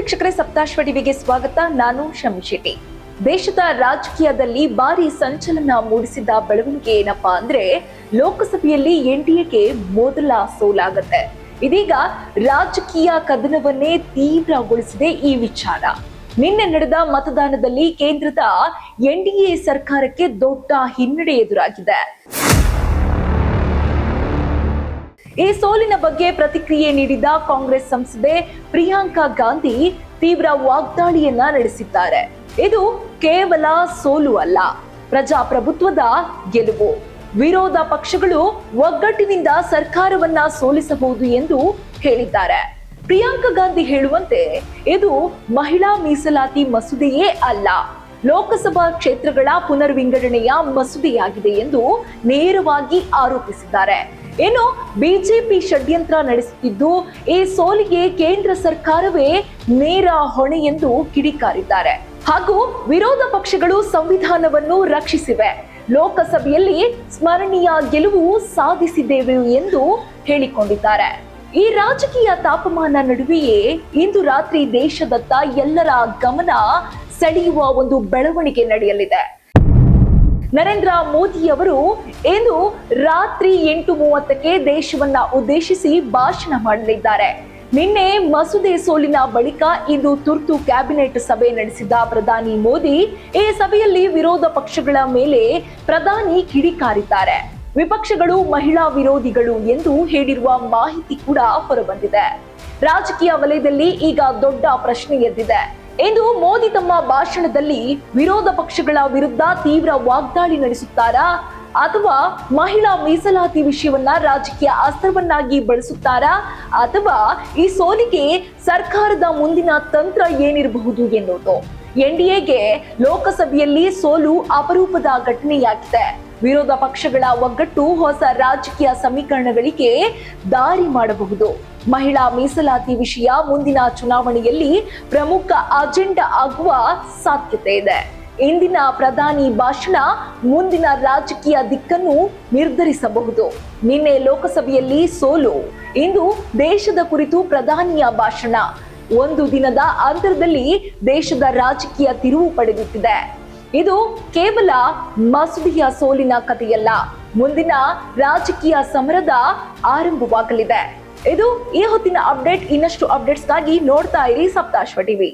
ವೀಕ್ಷಕರೇ, ಸಪ್ತಾಶ್ವ ಟಿವಿಗೆ ಸ್ವಾಗತ. ನಾನು ಶಮಿ ಶೆಟ್ಟಿ. ದೇಶದ ರಾಜಕೀಯದಲ್ಲಿ ಭಾರಿ ಸಂಚಲನ ಮೂಡಿಸಿದ ಬೆಳವಣಿಗೆ ಏನಪ್ಪಾ ಅಂದ್ರೆ ಲೋಕಸಭೆಯಲ್ಲಿ ಎನ್ಡಿಎಗೆ ಮೊದಲ ಸೋಲಾಗತ್ತೆ. ಇದೀಗ ರಾಜಕೀಯ ಕದನವನ್ನೇ ತೀವ್ರಗೊಳಿಸಿದೆ ಈ ವಿಚಾರ. ನಿನ್ನೆ ನಡೆದ ಮತದಾನದಲ್ಲಿ ಕೇಂದ್ರದ ಎನ್ಡಿಎ ಸರ್ಕಾರಕ್ಕೆ ದೊಡ್ಡ ಹಿನ್ನಡೆ ಎದುರಾಗಿದೆ. ಈ ಸೋಲಿನ ಬಗ್ಗೆ ಪ್ರತಿಕ್ರಿಯೆ ನೀಡಿದ ಕಾಂಗ್ರೆಸ್ ಸಂಸದೆ ಪ್ರಿಯಾಂಕಾ ಗಾಂಧಿ ತೀವ್ರ ವಾಗ್ದಾಳಿಯನ್ನ ನಡೆಸಿದ್ದಾರೆ. ಇದು ಕೇವಲ ಸೋಲು ಅಲ್ಲ, ಪ್ರಜಾಪ್ರಭುತ್ವದ ಗೆಲುವು. ವಿರೋಧ ಪಕ್ಷಗಳು ಒಗ್ಗಟ್ಟಿನಿಂದ ಸರ್ಕಾರವನ್ನ ಸೋಲಿಸಬಹುದು ಎಂದು ಹೇಳಿದ್ದಾರೆ. ಪ್ರಿಯಾಂಕಾ ಗಾಂಧಿ ಹೇಳುವಂತೆ ಇದು ಮಹಿಳಾ ಮೀಸಲಾತಿ ಮಸೂದೆಯೇ ಅಲ್ಲ, ಲೋಕಸಭಾ ಕ್ಷೇತ್ರಗಳ ಪುನರ್ವಿಂಗಡಣೆಯ ಮಸೂದೆಯಾಗಿದೆ ಎಂದು ನೇರವಾಗಿ ಆರೋಪಿಸಿದ್ದಾರೆ. ಇನ್ನು ಬಿಜೆಪಿ ಷಡ್ಯಂತ್ರ ನಡೆಸುತ್ತಿದ್ದು ಈ ಸೋಲಿಗೆ ಕೇಂದ್ರ ಸರ್ಕಾರವೇ ನೇರ ಹೊಣೆ ಎಂದು ಕಿಡಿಕಾರಿದ್ದಾರೆ. ಹಾಗೂ ವಿರೋಧ ಪಕ್ಷಗಳು ಸಂವಿಧಾನವನ್ನು ರಕ್ಷಿಸಿವೆ, ಲೋಕಸಭೆಯಲ್ಲಿ ಸ್ಮರಣೀಯ ಗೆಲುವು ಸಾಧಿಸಿದ್ದೇವೆ ಎಂದು ಹೇಳಿಕೊಂಡಿದ್ದಾರೆ. ಈ ರಾಜಕೀಯ ತಾಪಮಾನ ನಡುವೆಯೇ ಇಂದು ರಾತ್ರಿ ದೇಶದತ್ತ ಎಲ್ಲರ ಗಮನ ಸೆಳೆಯುವ ಒಂದು ಬೆಳವಣಿಗೆ ನಡೆಯಲಿದೆ. ನರೇಂದ್ರ ಮೋದಿ ಅವರು ಇಂದು ರಾತ್ರಿ 8:30ಕ್ಕೆ ದೇಶವನ್ನ ಉದ್ದೇಶಿಸಿ ಭಾಷಣ ಮಾಡಲಿದ್ದಾರೆ. ನಿನ್ನೆ ಮಸೂದೆ ಸೋಲಿನ ಬಳಿಕ ಇಂದು ತುರ್ತು ಕ್ಯಾಬಿನೆಟ್ ಸಭೆ ನಡೆಸಿದ ಪ್ರಧಾನಿ ಮೋದಿ ಈ ಸಭೆಯಲ್ಲಿ ವಿರೋಧ ಪಕ್ಷಗಳ ಮೇಲೆ ಪ್ರಧಾನಿ ಕಿಡಿಕಾರಿದ್ದಾರೆ. ವಿಪಕ್ಷಗಳು ಮಹಿಳಾ ವಿರೋಧಿಗಳು ಎಂದು ಹೇಳಿರುವ ಮಾಹಿತಿ ಕೂಡ ಹೊರಬಂದಿದೆ. ರಾಜಕೀಯ ವಲಯದಲ್ಲಿ ಈಗ ದೊಡ್ಡ ಪ್ರಶ್ನೆ ಎದ್ದಿದೆ. ಇಂದು ಮೋದಿ ತಮ್ಮ ಭಾಷಣದಲ್ಲಿ ವಿರೋಧ ಪಕ್ಷಗಳ ವಿರುದ್ಧ ತೀವ್ರ ವಾಗ್ದಾಳಿ ನಡೆಸುತ್ತಾರಾ ಅಥವಾ ಮಹಿಳಾ ಮೀಸಲಾತಿ ವಿಷಯವನ್ನ ರಾಜಕೀಯ ಅಸ್ತ್ರವನ್ನಾಗಿ ಬಳಸುತ್ತಾರಾ ಅಥವಾ ಈ ಸೋಲಿಗೆ ಸರ್ಕಾರದ ಮುಂದಿನ ತಂತ್ರ ಏನಿರಬಹುದು ಎನ್ನುವುದು. ಎನ್ಡಿಎಗೆ ಲೋಕಸಭೆಯಲ್ಲಿ ಸೋಲು ಅಪರೂಪದ ಘಟನೆಯಾಗಿದೆ. ವಿರೋಧ ಪಕ್ಷಗಳ ಒಗ್ಗಟ್ಟು ಹೊಸ ರಾಜಕೀಯ ಸಮೀಕರಣಗಳಿಗೆ ದಾರಿ ಮಾಡಬಹುದು. ಮಹಿಳಾ ಮೀಸಲಾತಿ ವಿಷಯ ಮುಂದಿನ ಚುನಾವಣೆಯಲ್ಲಿ ಪ್ರಮುಖ ಅಜೆಂಡಾ ಆಗುವ ಸಾಧ್ಯತೆ ಇದೆ. ಇಂದಿನ ಪ್ರಧಾನಿ ಭಾಷಣ ಮುಂದಿನ ರಾಜಕೀಯ ದಿಕ್ಕನ್ನು ನಿರ್ಧರಿಸಬಹುದು. ನಿನ್ನೆ ಲೋಕಸಭೆಯಲ್ಲಿ ಸೋಲು, ಇಂದು ದೇಶದ ಕುರಿತು ಪ್ರಧಾನಿಯ ಭಾಷಣ. ಒಂದು ದಿನದ ಅಂತರದಲ್ಲಿ ದೇಶದ ರಾಜಕೀಯ ತಿರುವು ಪಡೆಯುತ್ತಿದೆ. ಇದು ಕೇವಲ ಮಸೂದೆಯ ಸೋಲಿನ ಕಥೆಯಲ್ಲ, ಮುಂದಿನ ರಾಜಕೀಯ ಸಮರದ ಆರಂಭವಾಗಲಿದೆ. ಇದು ಈ ಹೊತ್ತಿನ ಅಪ್ಡೇಟ್. ಇನ್ನಷ್ಟು ಅಪ್ಡೇಟ್ಸ್ಗಾಗಿ ನೋಡ್ತಾ ಇರಿ ಸಪ್ತಾಶ್ವ ಟಿವಿ.